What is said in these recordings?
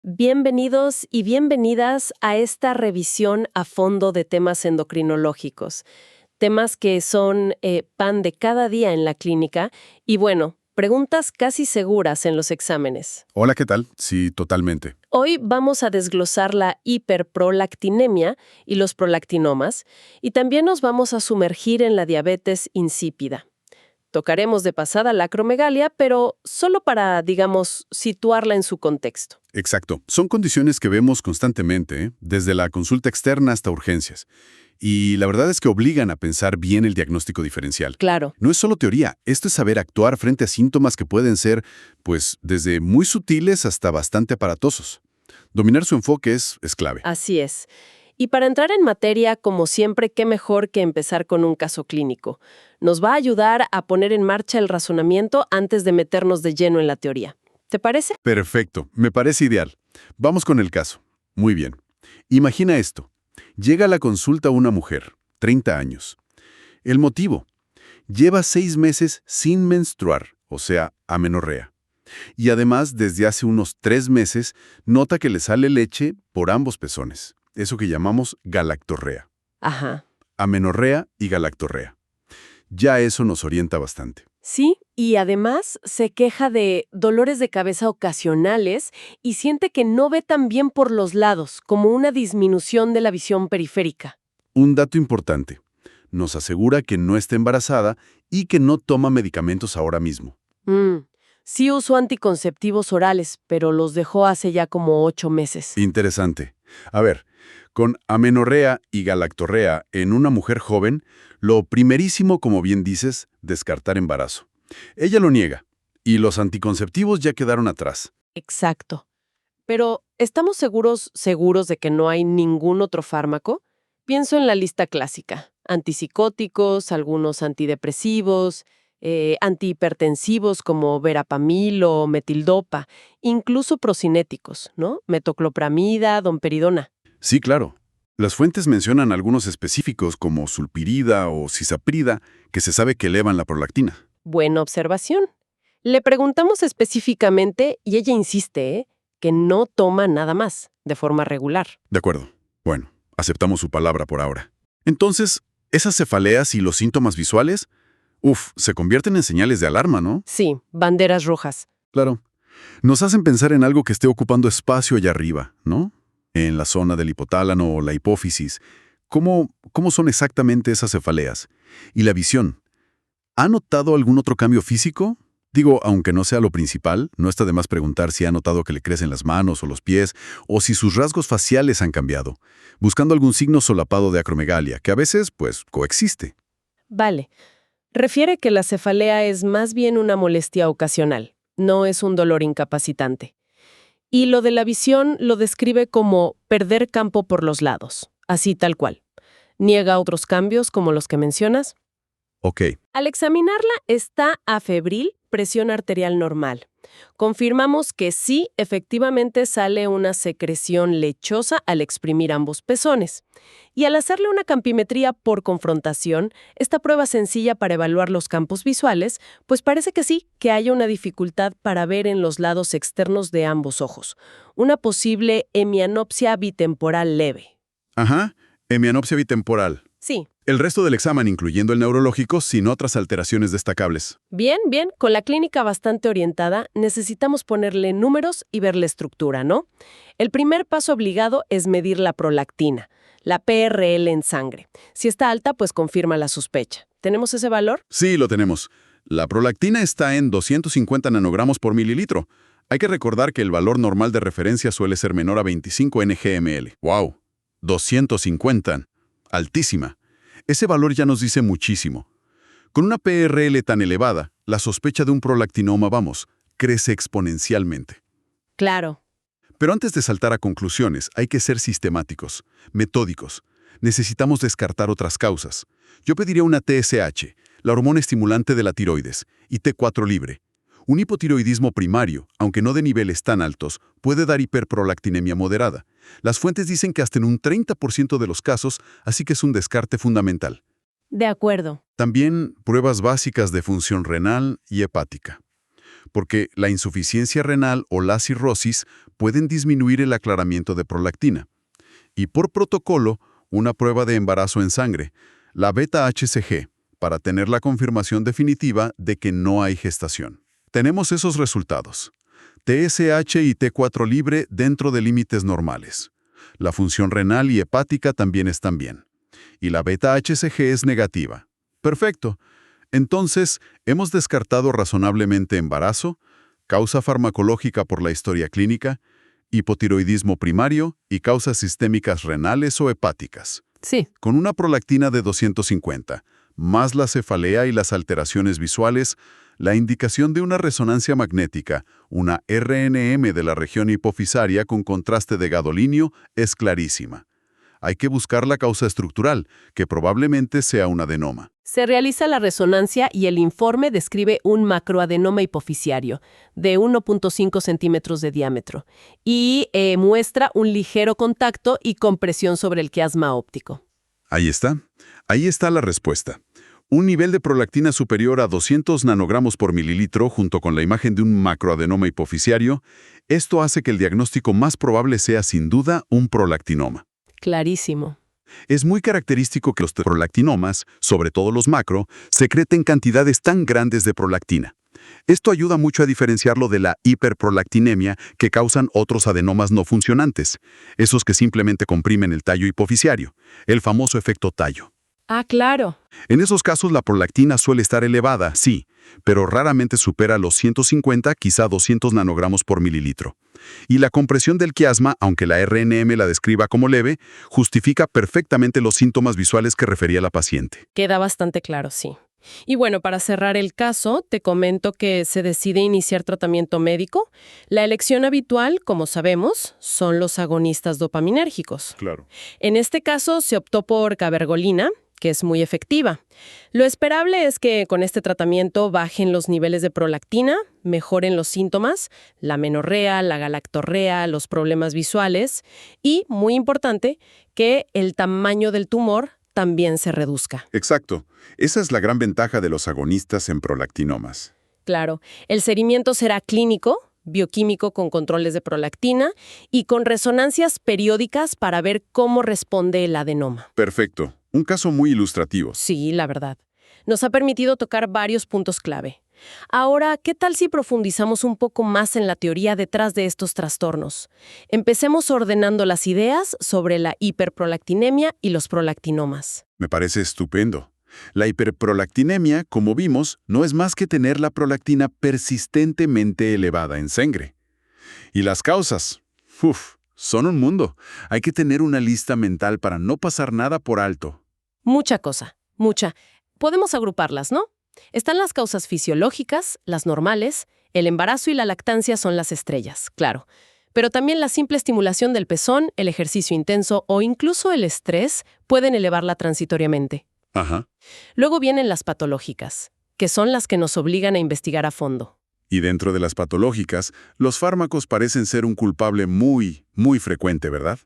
Bienvenidos y bienvenidas a esta revisión a fondo de temas endocrinológicos, temas que son pan de cada día en la clínica y bueno, preguntas casi seguras en los exámenes. Hola, ¿qué tal? Sí, totalmente. Hoy vamos a desglosar la hiperprolactinemia y los prolactinomas y también nos vamos a sumergir en la diabetes insípida. Tocaremos de pasada la acromegalia, pero solo para, digamos, situarla en su contexto. Exacto. Son condiciones que vemos constantemente, ¿eh? Desde la consulta externa hasta urgencias. Y la verdad es que obligan a pensar bien el diagnóstico diferencial. Claro. No es solo teoría, esto es saber actuar frente a síntomas que pueden ser, pues, desde muy sutiles hasta bastante aparatosos. Dominar su enfoque es clave. Así es. Y para entrar en materia, como siempre, qué mejor que empezar con un caso clínico. Nos va a ayudar a poner en marcha el razonamiento antes de meternos de lleno en la teoría. ¿Te parece? Perfecto, me parece ideal. Vamos con el caso. Muy bien. Imagina esto. Llega a la consulta una mujer, 30 años. El motivo: lleva 6 meses sin menstruar, o sea, amenorrea. Y además, desde hace unos 3 meses, nota que le sale leche por ambos pezones. Eso que llamamos galactorrea. Ajá. Amenorrea y galactorrea. Ya eso nos orienta bastante. Sí, y además se queja de dolores de cabeza ocasionales y siente que no ve tan bien por los lados, como una disminución de la visión periférica. Un dato importante. Nos asegura que no está embarazada y que no toma medicamentos ahora mismo. Sí usó anticonceptivos orales, pero los dejó hace ya como 8 meses. Interesante. A ver, con amenorrea y galactorrea en una mujer joven, lo primerísimo, como bien dices, descartar embarazo. Ella lo niega, y los anticonceptivos ya quedaron atrás. Exacto. Pero, ¿estamos seguros de que no hay ningún otro fármaco? Pienso en la lista clásica. Antipsicóticos, algunos antidepresivos, antihipertensivos como verapamil o metildopa, incluso procinéticos, ¿no? Metoclopramida, domperidona. Sí, claro. Las fuentes mencionan algunos específicos como sulpirida o cisaprida, que se sabe que elevan la prolactina. Buena observación. Le preguntamos específicamente y ella insiste, que no toma nada más, de forma regular. De acuerdo. Bueno, aceptamos su palabra por ahora. Entonces, esas cefaleas y los síntomas visuales, se convierten en señales de alarma, ¿no? Sí, banderas rojas. Claro. Nos hacen pensar en algo que esté ocupando espacio allá arriba, ¿no? En la zona del hipotálamo o la hipófisis. ¿Cómo son exactamente esas cefaleas? Y la visión. ¿Ha notado algún otro cambio físico? Digo, aunque no sea lo principal, no está de más preguntar si ha notado que le crecen las manos o los pies, o si sus rasgos faciales han cambiado, buscando algún signo solapado de acromegalia, que a veces, pues, coexiste. Vale. Refiere que la cefalea es más bien una molestia ocasional, no es un dolor incapacitante. Y lo de la visión lo describe como perder campo por los lados, así tal cual. Niega otros cambios como los que mencionas. Ok. Al examinarla está afebril, presión arterial normal. Confirmamos que sí, efectivamente sale una secreción lechosa al exprimir ambos pezones. Y al hacerle una campimetría por confrontación, esta prueba sencilla para evaluar los campos visuales, pues parece que sí, que haya una dificultad para ver en los lados externos de ambos ojos. Una posible hemianopsia bitemporal leve. Ajá, hemianopsia bitemporal. Sí. El resto del examen, incluyendo el neurológico, sin otras alteraciones destacables. Bien, con la clínica bastante orientada, necesitamos ponerle números y ver la estructura, ¿no? El primer paso obligado es medir la prolactina, la PRL en sangre. Si está alta, pues confirma la sospecha. ¿Tenemos ese valor? Sí, lo tenemos. La prolactina está en 250 nanogramos por mililitro. Hay que recordar que el valor normal de referencia suele ser menor a 25 ng/ml. ¡Wow! 250. Altísima. Ese valor ya nos dice muchísimo. Con una PRL tan elevada, la sospecha de un prolactinoma, crece exponencialmente. Claro. Pero antes de saltar a conclusiones, hay que ser sistemáticos, metódicos. Necesitamos descartar otras causas. Yo pediría una TSH, la hormona estimulante de la tiroides, y T4 libre. Un hipotiroidismo primario, aunque no de niveles tan altos, puede dar hiperprolactinemia moderada. Las fuentes dicen que hasta en un 30% de los casos, así que es un descarte fundamental. De acuerdo. También pruebas básicas de función renal y hepática. porque la insuficiencia renal o la cirrosis pueden disminuir el aclaramiento de prolactina. Y por protocolo, una prueba de embarazo en sangre, la beta-HCG, para tener la confirmación definitiva de que no hay gestación. Tenemos esos resultados. TSH y T4 libre dentro de límites normales. La función renal y hepática también están bien. Y la beta-HCG es negativa. Perfecto. Entonces, hemos descartado razonablemente embarazo, causa farmacológica por la historia clínica, hipotiroidismo primario y causas sistémicas renales o hepáticas. Sí. Con una prolactina de 250, más la cefalea y las alteraciones visuales, la indicación de una resonancia magnética, una RNM de la región hipofisaria con contraste de gadolinio, es clarísima. Hay que buscar la causa estructural, que probablemente sea un adenoma. Se realiza la resonancia y el informe describe un macroadenoma hipofisiario de 1.5 centímetros de diámetro y muestra un ligero contacto y compresión sobre el quiasma óptico. Ahí está la respuesta. Un nivel de prolactina superior a 200 nanogramos por mililitro junto con la imagen de un macroadenoma hipofisiario, esto hace que el diagnóstico más probable sea sin duda un prolactinoma. Clarísimo. Es muy característico que los prolactinomas, sobre todo los macro, secreten cantidades tan grandes de prolactina. Esto ayuda mucho a diferenciarlo de la hiperprolactinemia que causan otros adenomas no funcionantes, esos que simplemente comprimen el tallo hipofisiario, el famoso efecto tallo. Ah, claro. En esos casos la prolactina suele estar elevada, sí, pero raramente supera los 150, quizá 200 nanogramos por mililitro. Y la compresión del quiasma, aunque la RNM la describa como leve, justifica perfectamente los síntomas visuales que refería la paciente. Queda bastante claro, sí. Y bueno, para cerrar el caso, te comento que se decide iniciar tratamiento médico. La elección habitual, como sabemos, son los agonistas dopaminérgicos. Claro. En este caso se optó por cabergolina, que es muy efectiva. Lo esperable es que con este tratamiento bajen los niveles de prolactina, mejoren los síntomas, la menorrea, la galactorrea, los problemas visuales y, muy importante, que el tamaño del tumor también se reduzca. Exacto. Esa es la gran ventaja de los agonistas en prolactinomas. Claro, el seguimiento será clínico, bioquímico con controles de prolactina y con resonancias periódicas para ver cómo responde el adenoma. Perfecto. Un caso muy ilustrativo. Sí, la verdad. Nos ha permitido tocar varios puntos clave. Ahora, ¿qué tal si profundizamos un poco más en la teoría detrás de estos trastornos? Empecemos ordenando las ideas sobre la hiperprolactinemia y los prolactinomas. Me parece estupendo. La hiperprolactinemia, como vimos, no es más que tener la prolactina persistentemente elevada en sangre. Y las causas, son un mundo. Hay que tener una lista mental para no pasar nada por alto. Mucha cosa, mucha. Podemos agruparlas, ¿no? Están las causas fisiológicas, las normales, el embarazo y la lactancia son las estrellas, claro. Pero también la simple estimulación del pezón, el ejercicio intenso o incluso el estrés pueden elevarla transitoriamente. Ajá. Luego vienen las patológicas, que son las que nos obligan a investigar a fondo. Y dentro de las patológicas, los fármacos parecen ser un culpable muy, muy frecuente, ¿verdad?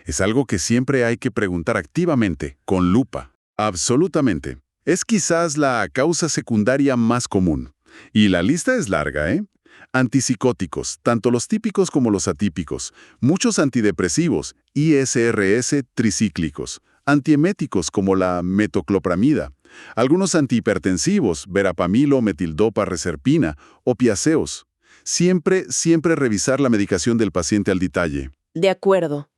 Es algo que siempre hay que preguntar activamente, con lupa. Absolutamente. Es quizás la causa secundaria más común. Y la lista es larga, ¿eh? Antipsicóticos, tanto los típicos como los atípicos, muchos antidepresivos, ISRS tricíclicos, antieméticos como la metoclopramida, algunos antihipertensivos, verapamilo, metildopa, reserpina, opiáceos. Siempre revisar la medicación del paciente al detalle. De acuerdo.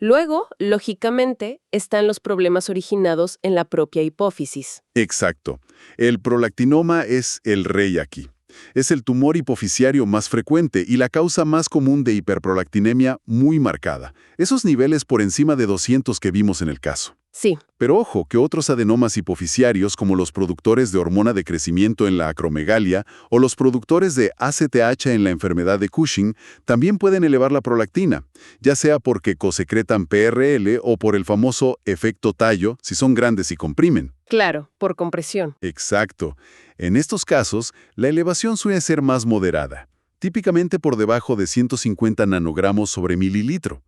Luego, lógicamente, están los problemas originados en la propia hipófisis. Exacto. El prolactinoma es el rey aquí. Es el tumor hipofisiario más frecuente y la causa más común de hiperprolactinemia muy marcada. Esos niveles por encima de 200 que vimos en el caso. Sí. Pero ojo, que otros adenomas hipofisiarios como los productores de hormona de crecimiento en la acromegalia o los productores de ACTH en la enfermedad de Cushing también pueden elevar la prolactina, ya sea porque cosecretan PRL o por el famoso efecto tallo si son grandes y comprimen. Claro, por compresión. Exacto. En estos casos, la elevación suele ser más moderada, típicamente por debajo de 150 nanogramos sobre mililitro.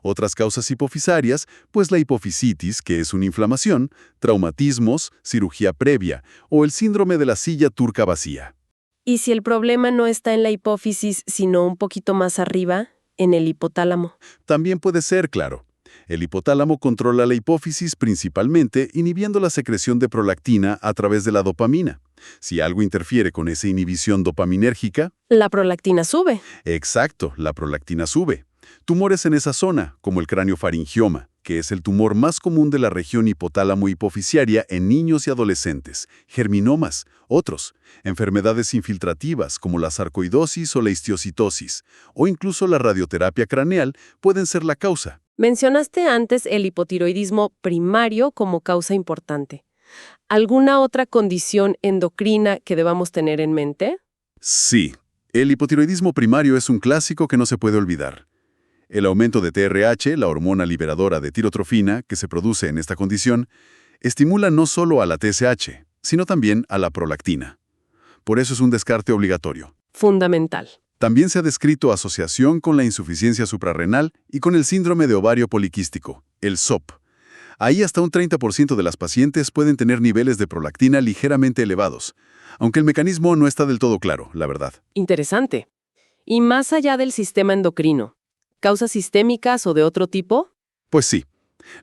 Otras causas hipofisarias, pues la hipofisitis, que es una inflamación, traumatismos, cirugía previa o el síndrome de la silla turca vacía. ¿Y si el problema no está en la hipófisis, sino un poquito más arriba, en el hipotálamo? También puede ser, claro. El hipotálamo controla la hipófisis principalmente inhibiendo la secreción de prolactina a través de la dopamina. Si algo interfiere con esa inhibición dopaminérgica, La prolactina sube. exacto, la prolactina sube. Tumores en esa zona, como el craniofaringioma, que es el tumor más común de la región hipotálamo-hipofisiaria en niños y adolescentes, germinomas, otros, enfermedades infiltrativas como la sarcoidosis o la histiocitosis, o incluso la radioterapia craneal pueden ser la causa. Mencionaste antes el hipotiroidismo primario como causa importante. ¿Alguna otra condición endocrina que debamos tener en mente? Sí, el hipotiroidismo primario es un clásico que no se puede olvidar. El aumento de TRH, la hormona liberadora de tirotrofina que se produce en esta condición, estimula no solo a la TSH, sino también a la prolactina. Por eso es un descarte obligatorio. Fundamental. También se ha descrito asociación con la insuficiencia suprarrenal y con el síndrome de ovario poliquístico, el SOP. Ahí hasta un 30% de las pacientes pueden tener niveles de prolactina ligeramente elevados, aunque el mecanismo no está del todo claro, la verdad. Interesante. Y más allá del sistema endocrino, ¿causas sistémicas o de otro tipo? Pues sí,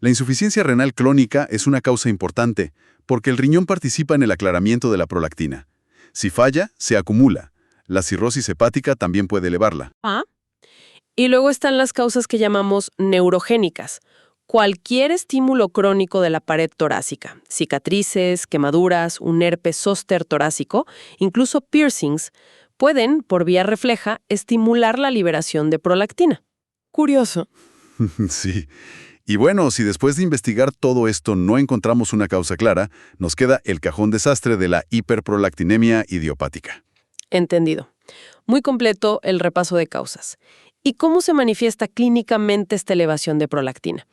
la insuficiencia renal crónica es una causa importante porque el riñón participa en el aclaramiento de la prolactina. Si falla, se acumula. La cirrosis hepática también puede elevarla. Ah. Y luego están las causas que llamamos neurogénicas. Cualquier estímulo crónico de la pared torácica, cicatrices, quemaduras, un herpes zóster torácico, incluso piercings, pueden, por vía refleja, estimular la liberación de prolactina. Curioso. Sí. Y bueno, si después de investigar todo esto no encontramos una causa clara, nos queda el cajón desastre de la hiperprolactinemia idiopática. Entendido. Muy completo el repaso de causas. ¿Y cómo se manifiesta clínicamente esta elevación de prolactina?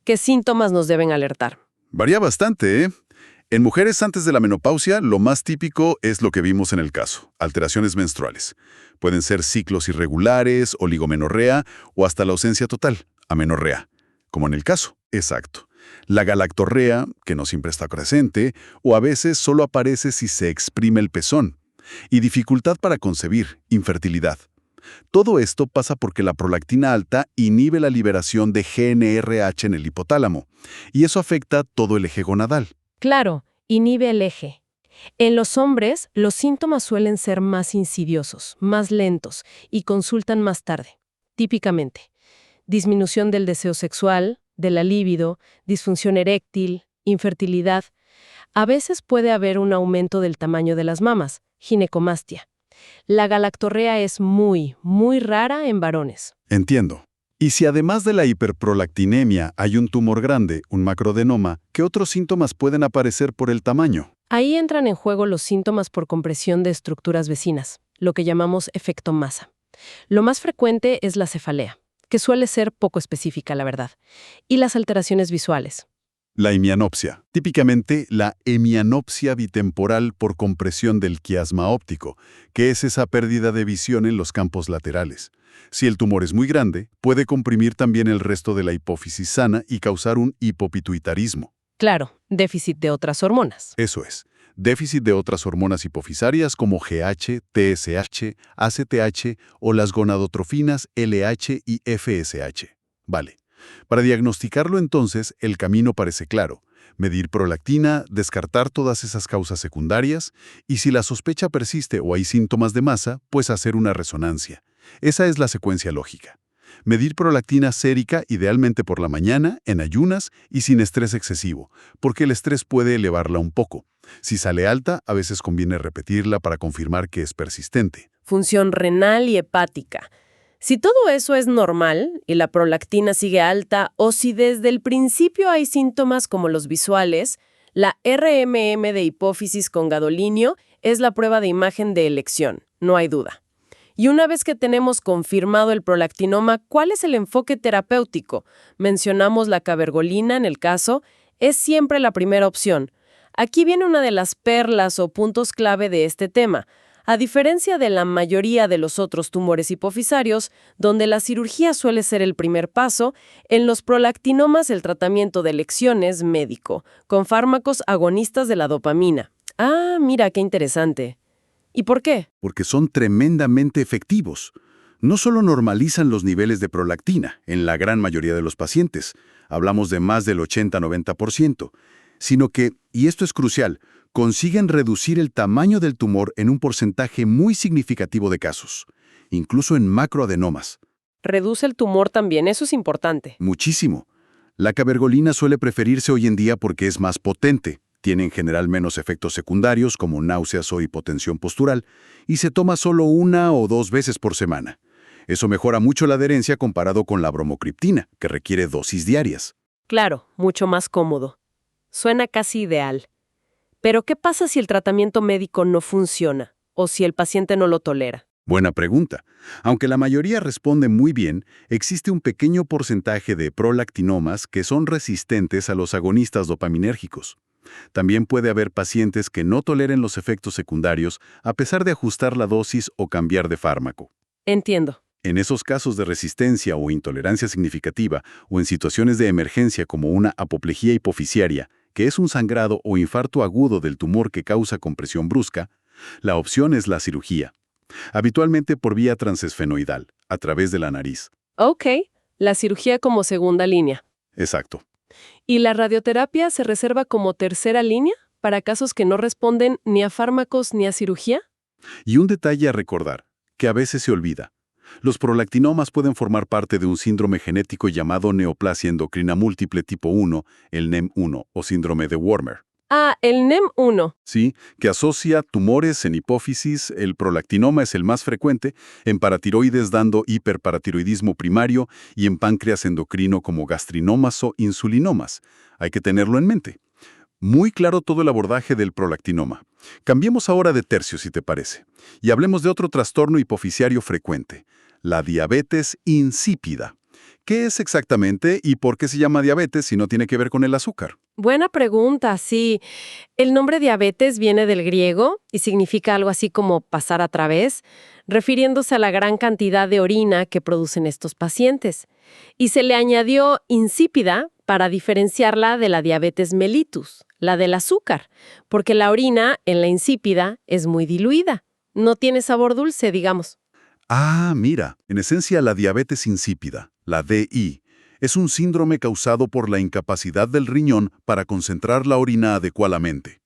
¿Qué síntomas nos deben alertar? Varía bastante, ¿eh? En mujeres antes de la menopausia, lo más típico es lo que vimos en el caso, alteraciones menstruales. Pueden ser ciclos irregulares, oligomenorrea o hasta la ausencia total, amenorrea, como en el caso, exacto. La galactorrea, que no siempre está presente, o a veces solo aparece si se exprime el pezón. Y dificultad para concebir, infertilidad. Todo esto pasa porque la prolactina alta inhibe la liberación de GnRH en el hipotálamo, y eso afecta todo el eje gonadal. Claro, inhibe el eje. En los hombres, los síntomas suelen ser más insidiosos, más lentos y consultan más tarde. Típicamente, disminución del deseo sexual, de la libido, disfunción eréctil, infertilidad. A veces puede haber un aumento del tamaño de las mamas, ginecomastia. La galactorrea es muy, muy rara en varones. Entiendo. Y si además de la hiperprolactinemia hay un tumor grande, un macroadenoma, ¿qué otros síntomas pueden aparecer por el tamaño? Ahí entran en juego los síntomas por compresión de estructuras vecinas, lo que llamamos efecto masa. Lo más frecuente es la cefalea, que suele ser poco específica, la verdad, y las alteraciones visuales. La hemianopsia. Típicamente la hemianopsia bitemporal por compresión del quiasma óptico, que es esa pérdida de visión en los campos laterales. Si el tumor es muy grande, puede comprimir también el resto de la hipófisis sana y causar un hipopituitarismo. Claro, déficit de otras hormonas. Eso es, déficit de otras hormonas hipofisarias como GH, TSH, ACTH o las gonadotrofinas LH y FSH. Vale. Para diagnosticarlo entonces, el camino parece claro. Medir prolactina, descartar todas esas causas secundarias y si la sospecha persiste o hay síntomas de masa, pues hacer una resonancia. Esa es la secuencia lógica. Medir prolactina sérica idealmente por la mañana, en ayunas y sin estrés excesivo, porque el estrés puede elevarla un poco. Si sale alta, a veces conviene repetirla para confirmar que es persistente. Función renal y hepática. Si todo eso es normal y la prolactina sigue alta o si desde el principio hay síntomas como los visuales, la RMM de hipófisis con gadolinio es la prueba de imagen de elección, no hay duda. Y una vez que tenemos confirmado el prolactinoma, ¿cuál es el enfoque terapéutico? Mencionamos la cabergolina en el caso, es siempre la primera opción. Aquí viene una de las perlas o puntos clave de este tema. A diferencia de la mayoría de los otros tumores hipofisarios, donde la cirugía suele ser el primer paso, en los prolactinomas el tratamiento de elección es médico, con fármacos agonistas de la dopamina. Ah, mira, qué interesante. ¿Y por qué? Porque son tremendamente efectivos. No solo normalizan los niveles de prolactina en la gran mayoría de los pacientes, hablamos de más del 80-90%, sino que, y esto es crucial, consiguen reducir el tamaño del tumor en un porcentaje muy significativo de casos, incluso en macroadenomas. Reduce el tumor también, eso es importante. Muchísimo. La cabergolina suele preferirse hoy en día porque es más potente, tiene en general menos efectos secundarios como náuseas o hipotensión postural, y se toma solo 1 o 2 veces por semana. Eso mejora mucho la adherencia comparado con la bromocriptina, que requiere dosis diarias. Claro, mucho más cómodo. Suena casi ideal. Pero ¿qué pasa si el tratamiento médico no funciona o si el paciente no lo tolera? Buena pregunta. Aunque la mayoría responde muy bien, existe un pequeño porcentaje de prolactinomas que son resistentes a los agonistas dopaminérgicos. También puede haber pacientes que no toleren los efectos secundarios a pesar de ajustar la dosis o cambiar de fármaco. Entiendo. En esos casos de resistencia o intolerancia significativa o en situaciones de emergencia como una apoplejía hipofisiaria, que es un sangrado o infarto agudo del tumor que causa compresión brusca, la opción es la cirugía, habitualmente por vía transesfenoidal, a través de la nariz. Ok, la cirugía como segunda línea. Exacto. ¿Y la radioterapia se reserva como tercera línea para casos que no responden ni a fármacos ni a cirugía? Y un detalle a recordar, que a veces se olvida. Los prolactinomas pueden formar parte de un síndrome genético llamado neoplasia endocrina múltiple tipo 1, el NEM1, o síndrome de Warmer. Ah, el NEM1. Sí, que asocia tumores en hipófisis, el prolactinoma es el más frecuente, en paratiroides dando hiperparatiroidismo primario y en páncreas endocrino como gastrinomas o insulinomas. Hay que tenerlo en mente. Muy claro todo el abordaje del prolactinoma. Cambiemos ahora de tercio, si te parece, y hablemos de otro trastorno hipofisiario frecuente, la diabetes insípida. ¿Qué es exactamente y por qué se llama diabetes si no tiene que ver con el azúcar? Buena pregunta, sí. El nombre diabetes viene del griego y significa algo así como pasar a través, refiriéndose a la gran cantidad de orina que producen estos pacientes. Y se le añadió insípida para diferenciarla de la diabetes mellitus, la del azúcar, porque la orina en la insípida es muy diluida. No tiene sabor dulce, digamos. Ah, mira, en esencia la diabetes insípida, la DI, es un síndrome causado por la incapacidad del riñón para concentrar la orina adecuadamente.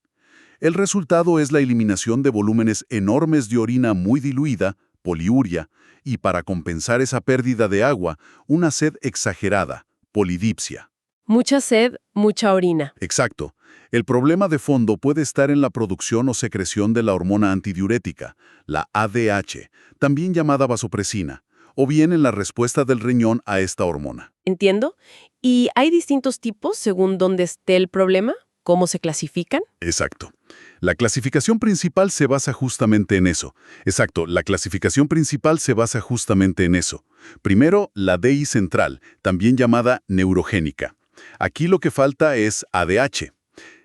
El resultado es la eliminación de volúmenes enormes de orina muy diluida, poliuria, y para compensar esa pérdida de agua, una sed exagerada, polidipsia. Mucha sed, mucha orina. Exacto. El problema de fondo puede estar en la producción o secreción de la hormona antidiurética, la ADH, también llamada vasopresina, o bien en la respuesta del riñón a esta hormona. ¿Entiendo? ¿Y hay distintos tipos según dónde esté el problema? ¿Cómo se clasifican? Exacto. La clasificación principal se basa justamente en eso. Exacto, la clasificación principal se basa justamente en eso. Primero, la DI central, también llamada neurogénica. Aquí lo que falta es ADH.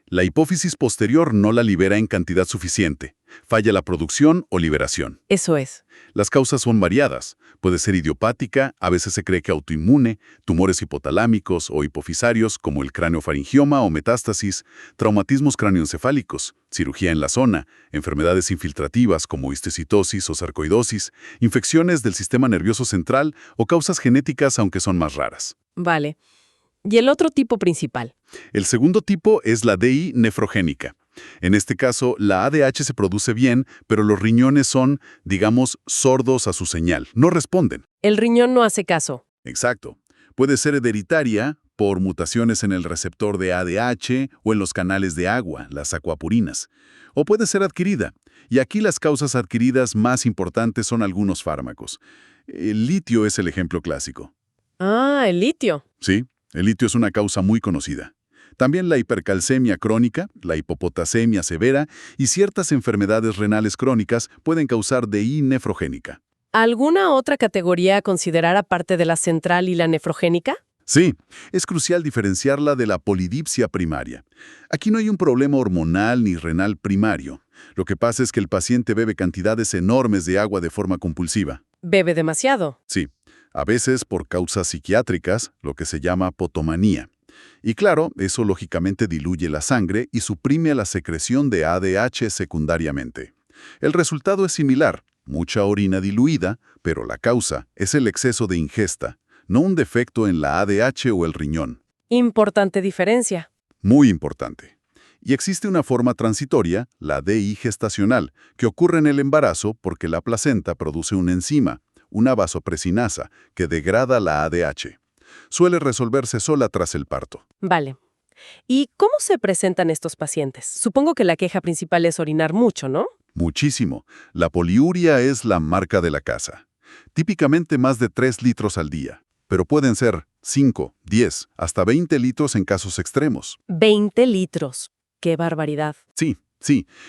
La hipófisis posterior no la libera en cantidad suficiente. Falla la producción o liberación. Eso es. Las causas son variadas. Puede ser idiopática, a veces se cree que autoinmune, tumores hipotalámicos o hipofisarios como el craneofaringioma o metástasis, traumatismos cráneoencefálicos, cirugía en la zona, enfermedades infiltrativas como histocitosis o sarcoidosis, infecciones del sistema nervioso central o causas genéticas aunque son más raras. Vale. ¿Y el otro tipo principal? El segundo tipo es la DI nefrogénica. En este caso, la ADH se produce bien, pero los riñones son, digamos, sordos a su señal. No responden. El riñón no hace caso. Exacto. Puede ser hereditaria por mutaciones en el receptor de ADH o en los canales de agua, las acuapurinas. O puede ser adquirida. Y aquí las causas adquiridas más importantes son algunos fármacos. El litio es el ejemplo clásico. Ah, el litio. Sí, el litio es una causa muy conocida. También la hipercalcemia crónica, la hipopotasemia severa y ciertas enfermedades renales crónicas pueden causar DI nefrogénica. ¿Alguna otra categoría a considerar aparte de la central y la nefrogénica? Sí, es crucial diferenciarla de la polidipsia primaria. Aquí no hay un problema hormonal ni renal primario. Lo que pasa es que el paciente bebe cantidades enormes de agua de forma compulsiva. Bebe demasiado. Sí, a veces por causas psiquiátricas, lo que se llama potomanía. Y claro, eso lógicamente diluye la sangre y suprime la secreción de ADH secundariamente. El resultado es similar, mucha orina diluida, pero la causa es el exceso de ingesta, no un defecto en la ADH o el riñón. Importante diferencia. Muy importante. Y existe una forma transitoria, la DI gestacional, que ocurre en el embarazo porque la placenta produce una enzima, una vasopresinasa, que degrada la ADH. Suele resolverse sola tras el parto. Vale. ¿Y cómo se presentan estos pacientes? Supongo que la queja principal es orinar mucho, ¿no? Muchísimo. La poliuria es la marca de la casa. Típicamente más de 3 litros al día, pero pueden ser 5, 10, hasta 20 litros en casos extremos. 20 litros. ¡Qué barbaridad! Sí.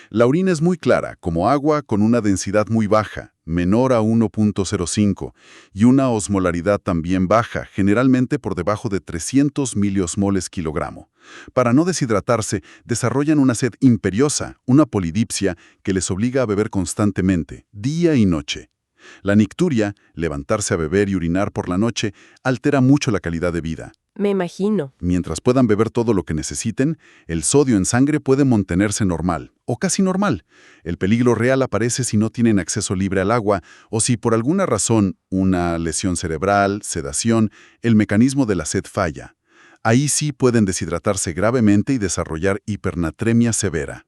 La orina es muy clara, como agua con una densidad muy baja, menor a 1.05, y una osmolaridad también baja, generalmente por debajo de 300 miliosmoles kilogramo. Para no deshidratarse, desarrollan una sed imperiosa, una polidipsia que les obliga a beber constantemente, día y noche. La nicturia, levantarse a beber y orinar por la noche, altera mucho la calidad de vida. Me imagino. Mientras puedan beber todo lo que necesiten, el sodio en sangre puede mantenerse normal, o casi normal. El peligro real aparece si no tienen acceso libre al agua o si por alguna razón, una lesión cerebral, sedación, el mecanismo de la sed falla. Ahí sí pueden deshidratarse gravemente y desarrollar hipernatremia severa.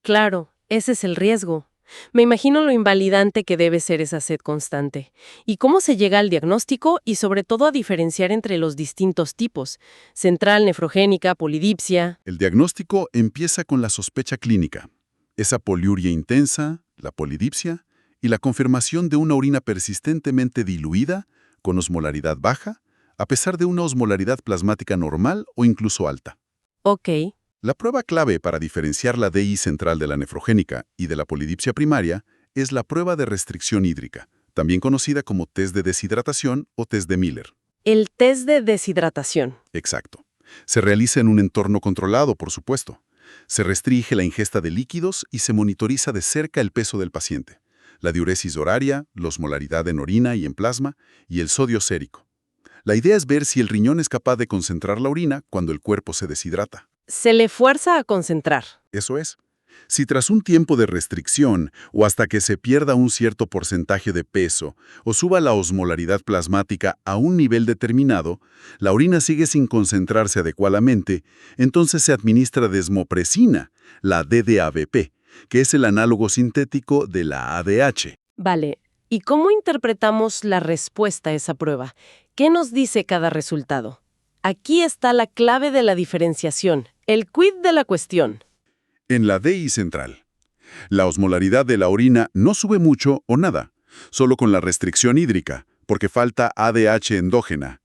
Claro, ese es el riesgo. Me imagino lo invalidante que debe ser esa sed constante. ¿Y cómo se llega al diagnóstico y sobre todo a diferenciar entre los distintos tipos? Central, nefrogénica, polidipsia. El diagnóstico empieza con la sospecha clínica. Esa poliuria intensa, la polidipsia y la confirmación de una orina persistentemente diluida, con osmolaridad baja, a pesar de una osmolaridad plasmática normal o incluso alta. Ok. La prueba clave para diferenciar la DI central de la nefrogénica y de la polidipsia primaria es la prueba de restricción hídrica, también conocida como test de deshidratación o test de Miller. El test de deshidratación. Exacto. Se realiza en un entorno controlado, por supuesto. Se restringe la ingesta de líquidos y se monitoriza de cerca el peso del paciente, la diuresis horaria, la osmolaridad en orina y en plasma y el sodio sérico. La idea es ver si el riñón es capaz de concentrar la orina cuando el cuerpo se deshidrata. Se le fuerza a concentrar. Eso es. Si tras un tiempo de restricción o hasta que se pierda un cierto porcentaje de peso o suba la osmolaridad plasmática a un nivel determinado, la orina sigue sin concentrarse adecuadamente, entonces se administra desmopresina, la DDAVP, que es el análogo sintético de la ADH. Vale. ¿Y cómo interpretamos la respuesta a esa prueba? ¿Qué nos dice cada resultado? Aquí está la clave de la diferenciación, el quid de la cuestión. En la DI central, la osmolaridad de la orina no sube mucho o nada, solo con la restricción hídrica, porque falta ADH endógena.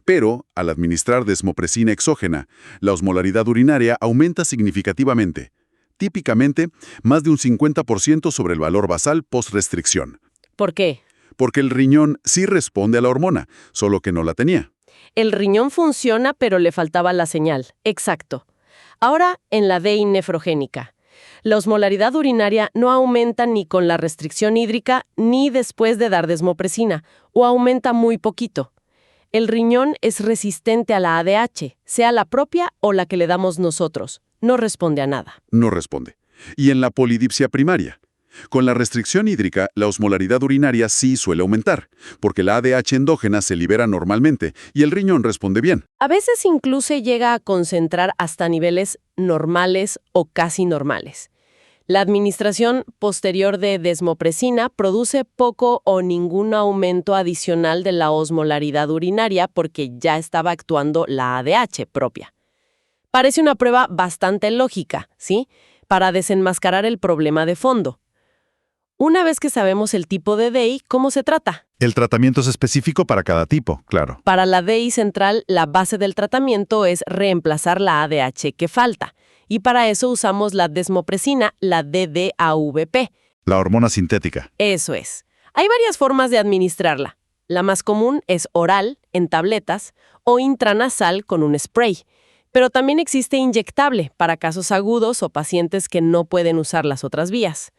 Pero, al administrar desmopresina exógena, la osmolaridad urinaria aumenta significativamente, típicamente más de un 50% sobre el valor basal post-restricción. ¿Por qué? Porque el riñón sí responde a la hormona, solo que no la tenía. El riñón funciona, pero le faltaba la señal. Exacto. Ahora, en la DI nefrogénica. La osmolaridad urinaria no aumenta ni con la restricción hídrica ni después de dar desmopresina, o aumenta muy poquito. El riñón es resistente a la ADH, sea la propia o la que le damos nosotros. No responde a nada. No responde. Y en la polidipsia primaria. Con la restricción hídrica, la osmolaridad urinaria sí suele aumentar, porque la ADH endógena se libera normalmente y el riñón responde bien. A veces incluso llega a concentrar hasta niveles normales o casi normales. La administración posterior de desmopresina produce poco o ningún aumento adicional de la osmolaridad urinaria porque ya estaba actuando la ADH propia. Parece una prueba bastante lógica, ¿sí? Para desenmascarar el problema de fondo. Una vez que sabemos el tipo de DI, ¿cómo se trata? El tratamiento es específico para cada tipo, claro. Para la DI central, la base del tratamiento es reemplazar la ADH que falta. Y para eso usamos la desmopresina, la DDAVP. La hormona sintética. Eso es. Hay varias formas de administrarla. La más común es oral, en tabletas, o intranasal con un spray. Pero también existe inyectable para casos agudos o pacientes que no pueden usar las otras vías.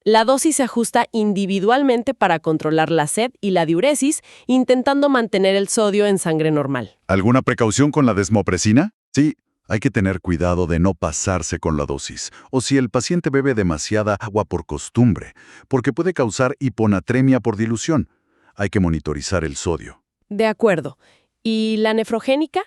La dosis se ajusta individualmente para controlar la sed y la diuresis, intentando mantener el sodio en sangre normal. ¿Alguna precaución con la desmopresina? Sí, Hay que tener cuidado de no pasarse con la dosis, o si el paciente bebe demasiada agua por costumbre, porque puede causar hiponatremia por dilución. Hay que monitorizar el sodio. De acuerdo. ¿Y la nefrogénica?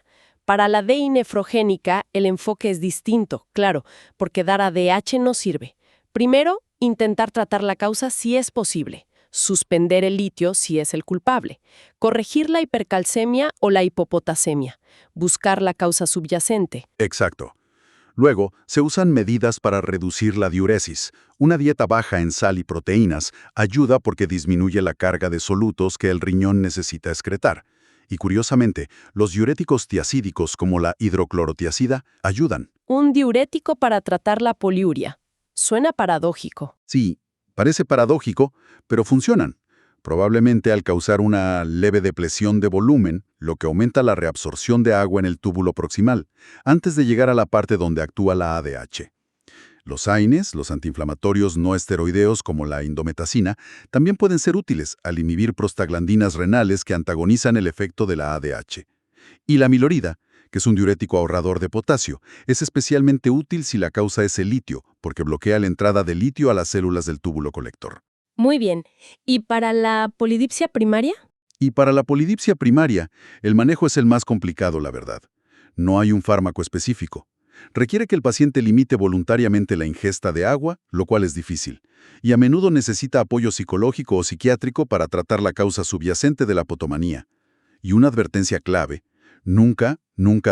Para la DI nefrogénica, el enfoque es distinto, claro, porque dar ADH no sirve. Primero, intentar tratar la causa si es posible. Suspender el litio si es el culpable. Corregir la hipercalcemia o la hipopotasemia. Buscar la causa subyacente. Exacto. Luego, se usan medidas para reducir la diuresis. Una dieta baja en sal y proteínas ayuda porque disminuye la carga de solutos que el riñón necesita excretar. Y curiosamente, los diuréticos tiacídicos como la hidroclorotiazida ayudan. Un diurético para tratar la poliuria. Suena paradójico. Sí, parece paradójico, pero funcionan. Probablemente al causar una leve depresión de volumen, lo que aumenta la reabsorción de agua en el túbulo proximal, antes de llegar a la parte donde actúa la ADH. Los AINES, los antiinflamatorios no esteroideos como la indometacina, también pueden ser útiles al inhibir prostaglandinas renales que antagonizan el efecto de la ADH. Y la amilorida, que es un diurético ahorrador de potasio, es especialmente útil si la causa es el litio, porque bloquea la entrada de litio a las células del túbulo colector. Muy bien. ¿Y para la polidipsia primaria? Y para la polidipsia primaria, el manejo es el más complicado, la verdad. No hay un fármaco específico. Requiere que el paciente limite voluntariamente la ingesta de agua, lo cual es difícil, y a menudo necesita apoyo psicológico o psiquiátrico para tratar la causa subyacente de la apotomanía. Y una advertencia clave: nunca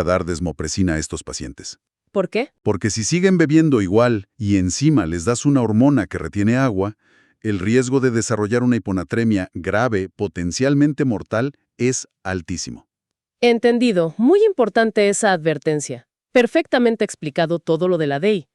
dar desmopresina a estos pacientes. ¿Por qué? Porque si siguen bebiendo igual y encima les das una hormona que retiene agua, el riesgo de desarrollar una hiponatremia grave, potencialmente mortal, es altísimo. Entendido. Muy importante esa advertencia. Perfectamente explicado todo lo de la DEI.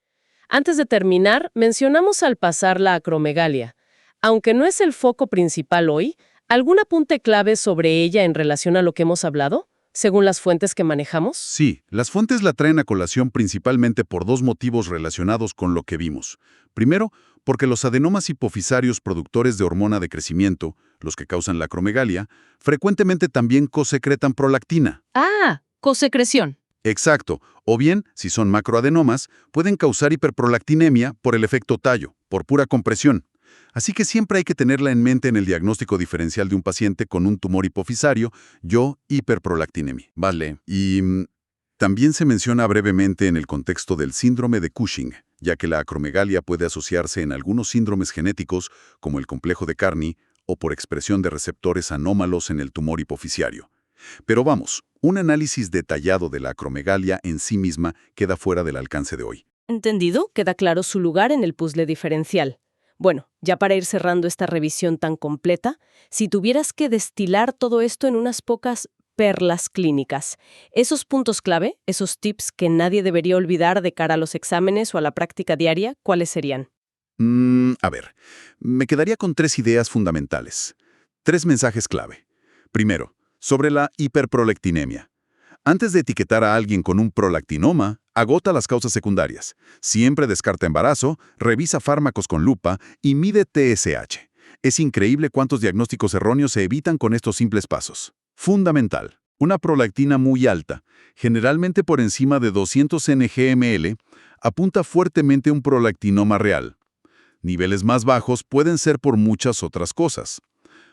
Antes de terminar, mencionamos al pasar la acromegalia. Aunque no es el foco principal hoy, ¿algún apunte clave sobre ella en relación a lo que hemos hablado, según las fuentes que manejamos? Sí, las fuentes la traen a colación principalmente por dos motivos relacionados con lo que vimos. Primero, porque los adenomas hipofisarios productores de hormona de crecimiento, los que causan la acromegalia, frecuentemente también cosecretan prolactina. Ah, cosecreción. Exacto, o bien, si son macroadenomas, pueden causar hiperprolactinemia por el efecto tallo, por pura compresión. Así que siempre hay que tenerla en mente en el diagnóstico diferencial de un paciente con un tumor hipofisario, hiperprolactinemia. Vale, y también se menciona brevemente en el contexto del síndrome de Cushing, ya que la acromegalia puede asociarse en algunos síndromes genéticos, como el complejo de Carney, o por expresión de receptores anómalos en el tumor hipofisiario. Pero vamos, un análisis detallado de la acromegalia en sí misma queda fuera del alcance de hoy. ¿Entendido? Queda claro su lugar en el puzzle diferencial. Bueno, ya para ir cerrando esta revisión tan completa, si tuvieras que destilar todo esto en unas pocas perlas clínicas, esos puntos clave, esos tips que nadie debería olvidar de cara a los exámenes o a la práctica diaria, ¿cuáles serían? A ver, me quedaría con 3 ideas fundamentales. 3 mensajes clave. Primero, sobre la hiperprolactinemia. Antes de etiquetar a alguien con un prolactinoma, agota las causas secundarias. Siempre descarta embarazo, revisa fármacos con lupa y mide TSH. Es increíble cuántos diagnósticos erróneos se evitan con estos simples pasos. Fundamental. Una prolactina muy alta, generalmente por encima de 200 ng/ml, apunta fuertemente a un prolactinoma real. Niveles más bajos pueden ser por muchas otras cosas.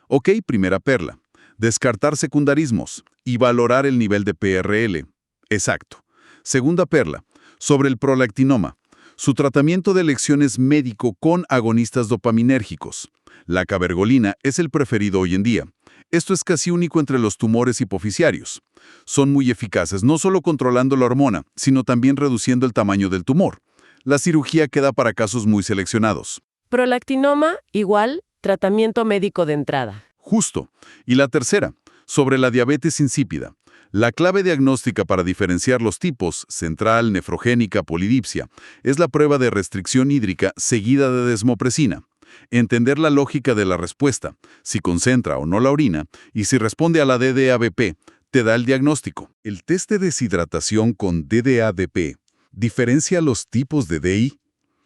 Ok, primera perla. Descartar secundarismos y valorar el nivel de PRL. Exacto. Segunda perla, sobre el prolactinoma. Su tratamiento de elección es médico con agonistas dopaminérgicos. La cabergolina es el preferido hoy en día. Esto es casi único entre los tumores hipofisiarios. Son muy eficaces, no solo controlando la hormona, sino también reduciendo el tamaño del tumor. La cirugía queda para casos muy seleccionados. Prolactinoma igual tratamiento médico de entrada. Justo. Y la tercera, sobre la diabetes insípida. La clave diagnóstica para diferenciar los tipos, central, nefrogénica, polidipsia, es la prueba de restricción hídrica seguida de desmopresina. Entender la lógica de la respuesta, si concentra o no la orina, y si responde a la DDABP, te da el diagnóstico. El test de deshidratación con DDABP diferencia los tipos de DI.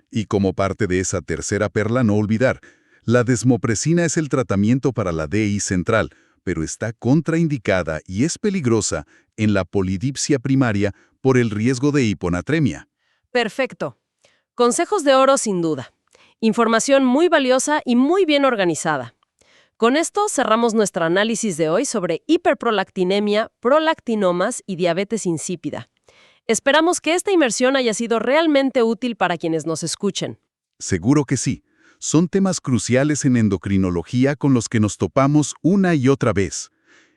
Y como parte de esa tercera perla, no olvidar, la desmopresina es el tratamiento para la DI central, pero está contraindicada y es peligrosa en la polidipsia primaria por el riesgo de hiponatremia. Perfecto. Consejos de oro sin duda. Información muy valiosa y muy bien organizada. Con esto cerramos nuestro análisis de hoy sobre hiperprolactinemia, prolactinomas y diabetes insípida. Esperamos que esta inmersión haya sido realmente útil para quienes nos escuchen. Seguro que sí. Son temas cruciales en endocrinología con los que nos topamos una y otra vez.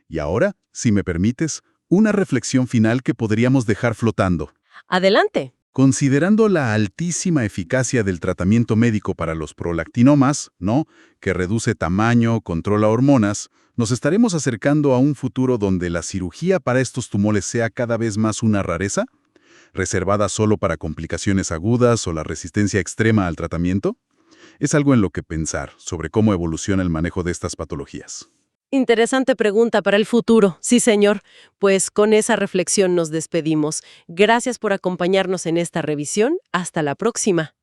Y ahora, si me permites, una reflexión final que podríamos dejar flotando. Adelante. Considerando la altísima eficacia del tratamiento médico para los prolactinomas, ¿no?, que reduce tamaño, controla hormonas, nos estaremos acercando a un futuro donde la cirugía para estos tumores sea cada vez más una rareza, reservada solo para complicaciones agudas o la resistencia extrema al tratamiento. Es algo en lo que pensar sobre cómo evoluciona el manejo de estas patologías. Interesante pregunta para el futuro. Sí, señor. Pues con esa reflexión nos despedimos. Gracias por acompañarnos en esta revisión. Hasta la próxima.